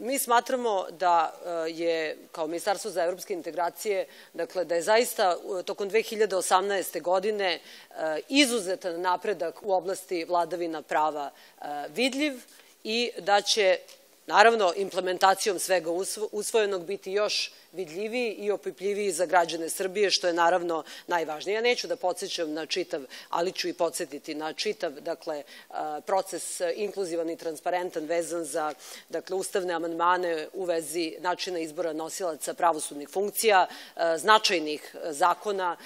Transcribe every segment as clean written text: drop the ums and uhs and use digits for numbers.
Mi smatramo da je, kao Ministarstvo za evropske integracije, dakle, da je zaista tokom 2018. godine izuzetan napredak u oblasti vladavina prava vidljiv i da će, naravno, implementacijom svega usvojenog biti još vidljiviji i opipljiviji za građane Srbije, što je naravno najvažnije. Ja neću da podsjećam na čitav, ali ću i podsjetiti na čitav, dakle, proces inkluzivan i transparentan vezan za, dakle, ustavne amandmane u vezi načina izbora nosilaca pravosudnih funkcija, značajnih zakona,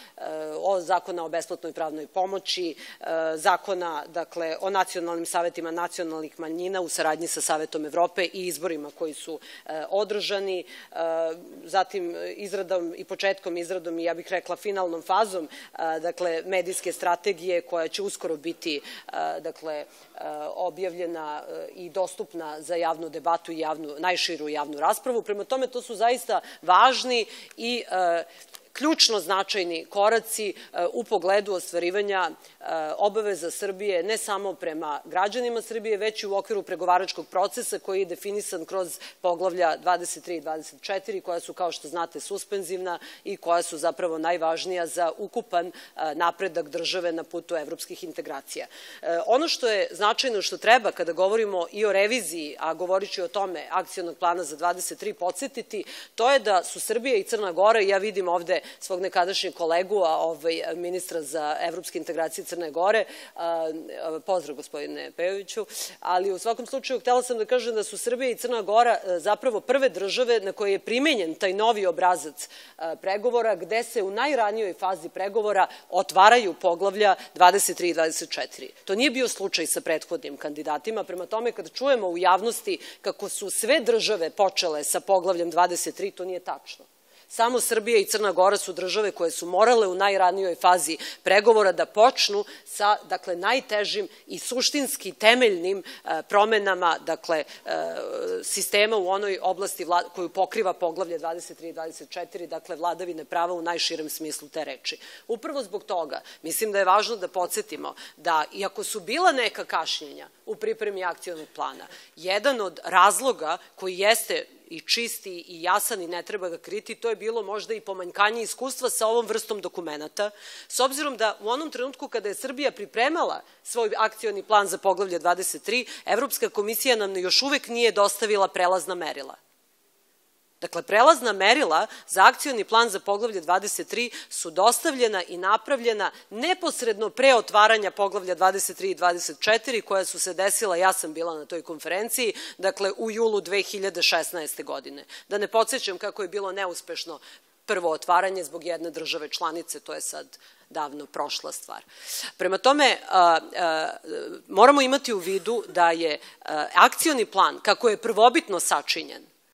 zakona o besplatnoj pravnoj pomoći, zakona, dakle, o nacionalnim savetima nacionalnih manjina u saradnji sa Savetom Evrope i izborima koji su održani, zatim izradom i početkom izradom i, ja bih rekla, finalnom fazom, dakle, medijske strategije koja će uskoro biti, dakle, objavljena i dostupna za javnu debatu i najširu javnu raspravu. Prema tome, to su zaista važni i ključno značajni koraci u pogledu ostvarivanja obaveza Srbije ne samo prema građanima Srbije, već i u okviru pregovaračkog procesa koji je definisan kroz poglavlja 23 i 24, koja su, kao što znate, suspenzivna i koja su zapravo najvažnija za ukupan napredak države na putu evropskih integracija. Ono što je značajno, što treba kada govorimo i o reviziji, a govorit ću o tome akcionog plana za 23, podsjetiti, to je da su Srbija i Crna Gora, i ja vidim ovde svog nekadašnjeg kolegu, ministra za evropske integracije Crne Gore, pozdrav gospodine Pejoviću, ali u svakom slučaju htela sam da kažem da su Srbija i Crna Gora zapravo prve države na koje je primenjen taj novi obrazac pregovora, gde se u najranijoj fazi pregovora otvaraju poglavlja 23 i 24. To nije bio slučaj sa prethodnim kandidatima, prema tome kad čujemo u javnosti kako su sve države počele sa poglavljem 23, to nije tačno. Samo Srbija i Crna Gora su države koje su morale u najranijoj fazi pregovora da počnu sa, dakle, najtežim i suštinski temeljnim promenama, dakle, sistema u onoj oblasti koju pokriva poglavlje 23 i 24, dakle, vladavine prava u najširem smislu te reči. Upravo zbog toga mislim da je važno da podsjetimo da, iako su bila neka kašnjenja u pripremi akcionog plana, jedan od razloga koji jeste i čisti i jasan i ne treba ga kriti, to je bilo možda i pomanjkanje iskustva sa ovom vrstom dokumenata, s obzirom da u onom trenutku kada je Srbija pripremala svoj akcioni plan za poglavlje 23, Evropska komisija nam još uvek nije dostavila prelazna merila. Dakle, prelazna merila za akcioni plan za poglavlje 23 su dostavljena i napravljena neposredno pre otvaranja poglavlja 23 i 24, koja su se desila, ja sam bila na toj konferenciji, dakle, u julu 2016. godine. Da ne podsjećam kako je bilo neuspešno prvo otvaranje zbog jedne države članice, to je sad davno prošla stvar. Prema tome, moramo imati u vidu da je akcioni plan, kako je prvobitno sačinjen,